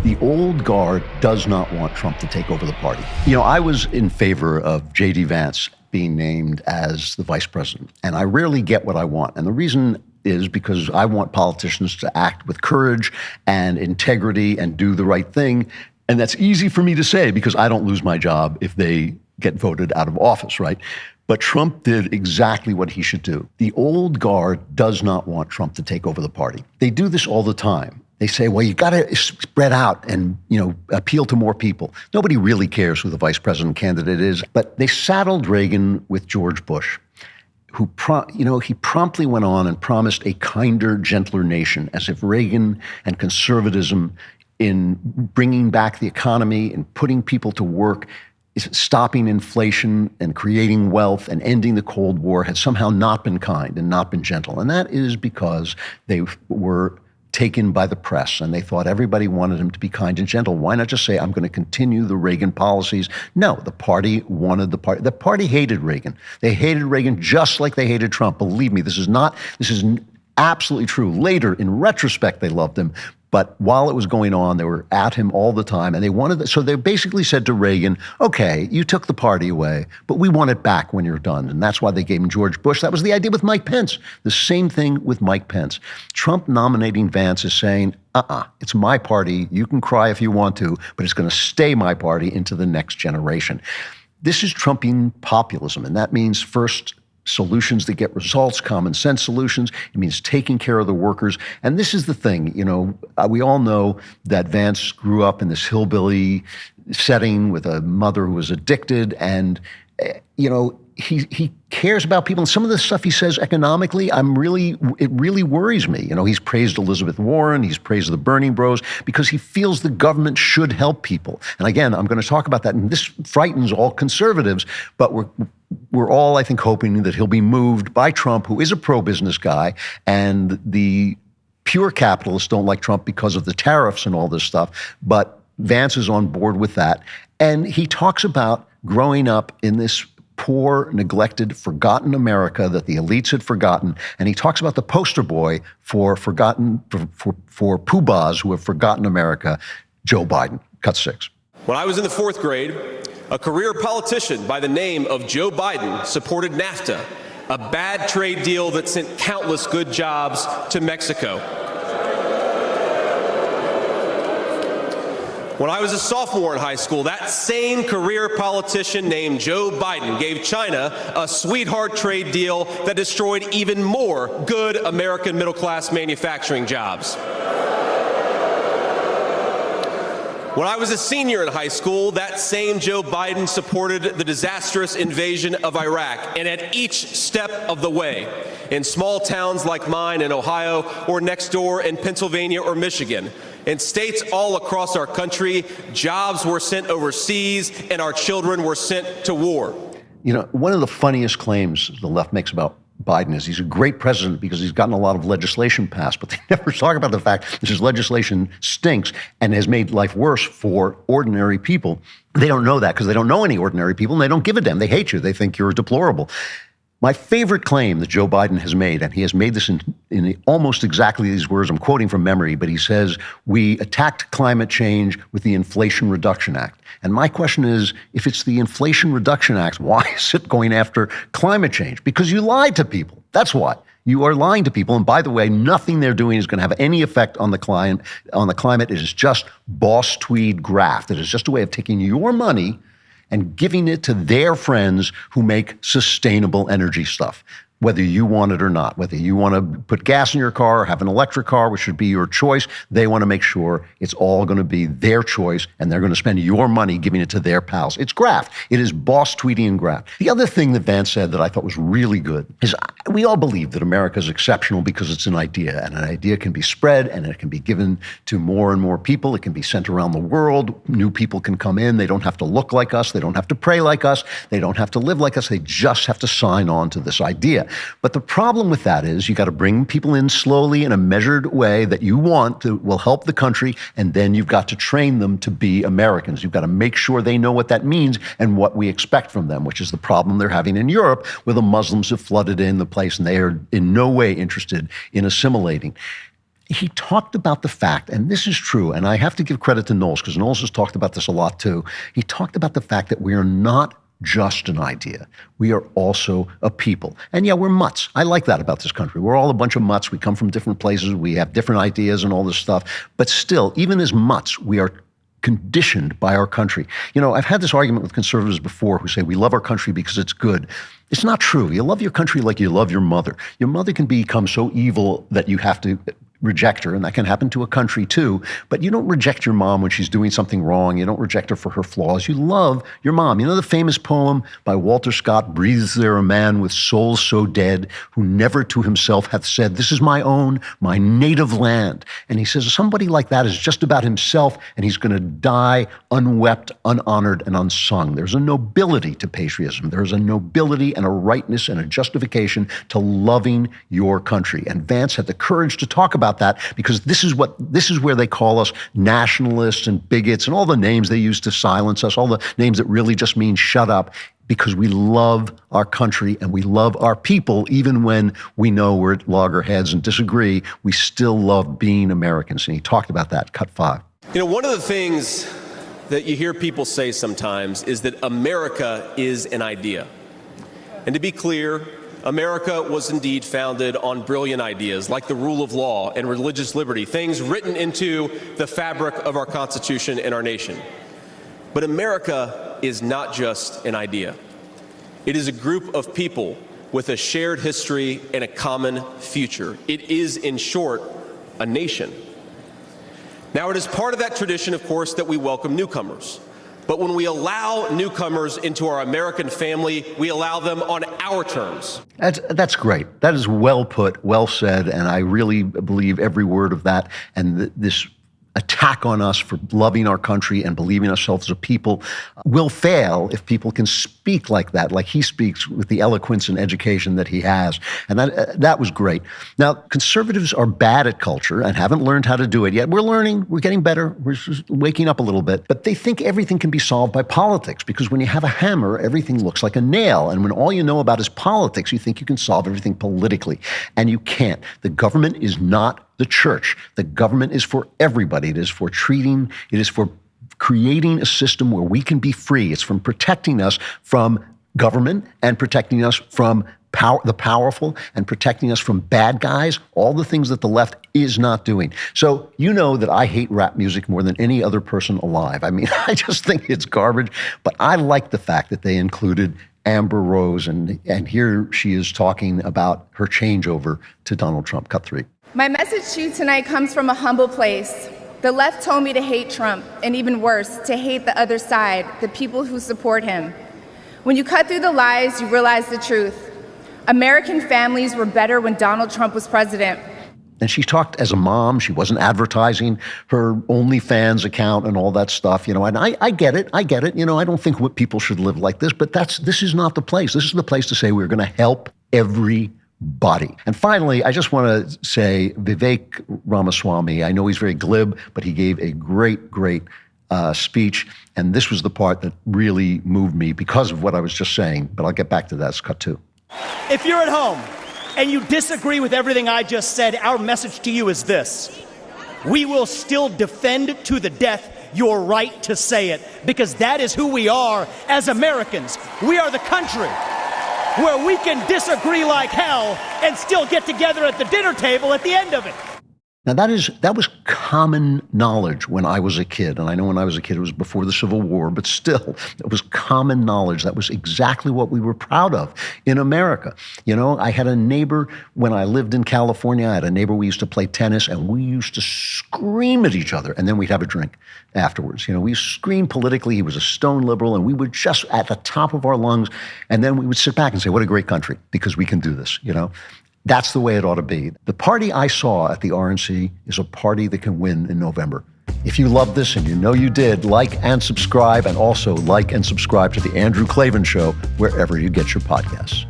The old guard does not want Trump to take over the party. I was in favor of J.D. Vance being named as the vice president, and I rarely get what I want. And the reason is because I want politicians to act with courage and integrity and do the right thing. And that's easy for me to say because I don't lose my job if they get voted out of office, right? But Trump did exactly what he should do. The old guard does not want Trump to take over the party. They do this all the time. They say, well, you got to spread out and, appeal to more people. Nobody really cares who the vice president candidate is. But they saddled Reagan with George Bush, who, he promptly went on and promised a kinder, gentler nation, as if Reagan and conservatism in bringing back the economy and putting people to work, stopping inflation and creating wealth and ending the Cold War had somehow not been kind and not been gentle. And that is because they were taken by the press, and they thought everybody wanted him to be kind and gentle. Why not just say, I'm going to continue the Reagan policies? No, the party wanted the party. The party hated Reagan. They hated Reagan just like they hated Trump. Believe me, this is absolutely true. Later, in retrospect, they loved him. But while it was going on, they were at him all the time, and so they basically said to Reagan, okay, you took the party away, but we want it back when you're done. And that's why they gave him George Bush. That was the idea with Mike Pence. The same thing with Mike Pence. Trump nominating Vance is saying, it's my party. You can cry if you want to, but it's going to stay my party into the next generation. This is Trumpian populism, and that means first, solutions that get results, common sense solutions. It means taking care of the workers. And this is the thing, we all know that Vance grew up in this hillbilly setting with a mother who was addicted. And, he cares about people. And some of the stuff he says economically, it really worries me. He's praised Elizabeth Warren, he's praised the Bernie Bros, because he feels the government should help people. And again, I'm going to talk about that. And this frightens all conservatives, but we're all, I think, hoping that he'll be moved by Trump, who is a pro-business guy, and the pure capitalists don't like Trump because of the tariffs and all this stuff. But Vance is on board with that. And he talks about growing up in this poor, neglected, forgotten America that the elites had forgotten. And he talks about the poster boy for poobahs who have forgotten America, Joe Biden. Cut 6. When I was in the 4th grade, a career politician by the name of Joe Biden supported NAFTA, a bad trade deal that sent countless good jobs to Mexico. When I was a sophomore in high school, that same career politician named Joe Biden gave China a sweetheart trade deal that destroyed even more good American middle-class manufacturing jobs. When I was a senior in high school, that same Joe Biden supported the disastrous invasion of Iraq, and at each step of the way, in small towns like mine in Ohio or next door in Pennsylvania or Michigan, in states all across our country, jobs were sent overseas and our children were sent to war. One of the funniest claims the left makes about Biden is he's a great president because he's gotten a lot of legislation passed, but they never talk about the fact that his legislation stinks and has made life worse for ordinary people. They don't know that because they don't know any ordinary people and they don't give a damn. They hate you. They think you're deplorable. My favorite claim that Joe Biden has made, and he has made this in almost exactly these words, I'm quoting from memory, but he says, we attacked climate change with the Inflation Reduction Act. And my question is, if it's the Inflation Reduction Act, why is it going after climate change? Because you lied to people. That's why. You are lying to people. And by the way, nothing they're doing is going to have any effect on the climate. It is just boss tweed graft. It is just a way of taking your money and giving it to their friends who make sustainable energy stuff, whether you want it or not, whether you want to put gas in your car or have an electric car, which should be your choice. They want to make sure it's all going to be their choice, and they're going to spend your money giving it to their pals. It's graft. It is boss tweeting and graft. The other thing that Vance said that I thought was really good is we all believe that America is exceptional because it's an idea, and an idea can be spread, and it can be given to more and more people. It can be sent around the world. New people can come in. They don't have to look like us. They don't have to pray like us. They don't have to live like us. They just have to sign on to this idea. But the problem with that is you got to bring people in slowly in a measured way that you want to will help the country, and then you've got to train them to be Americans. You've got to make sure they know what that means and what we expect from them, which is the problem they're having in Europe, where the Muslims have flooded in the place and they are in no way interested in assimilating. he talked about the fact, and this is true, and I have to give credit to Knowles, because Knowles has talked about this a lot too. He talked about the fact that we are not just an idea. We are also a people. And yeah, we're mutts. I like that about this country. We're all a bunch of mutts. We come from different places. We have different ideas and all this stuff. But still, even as mutts, we are conditioned by our country. You know, I've had this argument with conservatives before who say we love our country because it's good. It's not true. You love your country like you love your mother. Your mother can become so evil that you have to reject her, and that can happen to a country too. But you don't reject your mom when she's doing something wrong. You don't reject her for her flaws. You love your mom. You know the famous poem by Walter Scott, "Breathes there a man with soul so dead, who never to himself hath said, this is my own, my native land." And he says somebody like that is just about himself, and he's going to die unwept, unhonored, and unsung. There's a nobility to patriotism. There's a nobility and a rightness and a justification to loving your country. And Vance had the courage to talk about that, because this is where they call us nationalists and bigots and all the names they use to silence us, all the names that really just mean shut up, because we love our country and we love our people. Even when we know we're at loggerheads and disagree, we still love being Americans. And he talked about that, cut 5. You know, one of the things that you hear people say sometimes is that America is an idea. And to be clear, America was indeed founded on brilliant ideas like the rule of law and religious liberty, things written into the fabric of our Constitution and our nation. But America is not just an idea. It is a group of people with a shared history and a common future. It is, in short, a nation. Now, it is part of that tradition, of course, that we welcome newcomers. But when we allow newcomers into our American family, we allow them on our terms. That's great. That is well put, well said, and I really believe every word of that. And this attack on us for loving our country and believing ourselves as a people will fail if people can speak like that, like he speaks, with the eloquence and education that he has. And that was great. Now, conservatives are bad at culture and haven't learned how to do it yet. We're learning. We're getting better. We're just waking up a little bit. But they think everything can be solved by politics, because when you have a hammer, everything looks like a nail. And when all you know about is politics, you think you can solve everything politically. And you can't. The government is not the church. The government is for everybody. It is for creating a system where we can be free. It's from protecting us from government and protecting us from the powerful and protecting us from bad guys, all the things that the left is not doing. So you know that I hate rap music more than any other person alive. I mean, I just think it's garbage, but I like the fact that they included Amber Rose, and here she is talking about her changeover to Donald Trump. Cut 3. My message to you tonight comes from a humble place. The left told me to hate Trump, and even worse, to hate the other side, the people who support him. When you cut through the lies, you realize the truth. American families were better when Donald Trump was president. And she talked as a mom. She wasn't advertising her OnlyFans account and all that stuff, you know. And I get it. You know, I don't think what people should live like this, but this is not the place. This is the place to say we're going to help everybody. And finally, I just want to say Vivek Ramaswamy, I know he's very glib, but he gave a great speech. And this was the part that really moved me because of what I was just saying. But I'll get back to that. It's cut 2. If you're at home and you disagree with everything I just said, our message to you is this: we will still defend to the death your right to say it, because that is who we are as Americans. We are the country where we can disagree like hell and still get together at the dinner table at the end of it. Now, that was common knowledge when I was a kid. And I know when I was a kid, it was before the Civil War, but still, it was common knowledge. That was exactly what we were proud of in America. You know, I had a neighbor when I lived in California. I had a neighbor, we used to play tennis, and we used to scream at each other, and then we'd have a drink afterwards. You know, we screamed politically. He was a stone liberal, and we would just at the top of our lungs, and then we would sit back and say, what a great country, because we can do this, you know. That's the way it ought to be. The party I saw at the RNC is a party that can win in November. If you love this, and you know you did, like and subscribe, and also like and subscribe to The Andrew Klavan Show wherever you get your podcasts.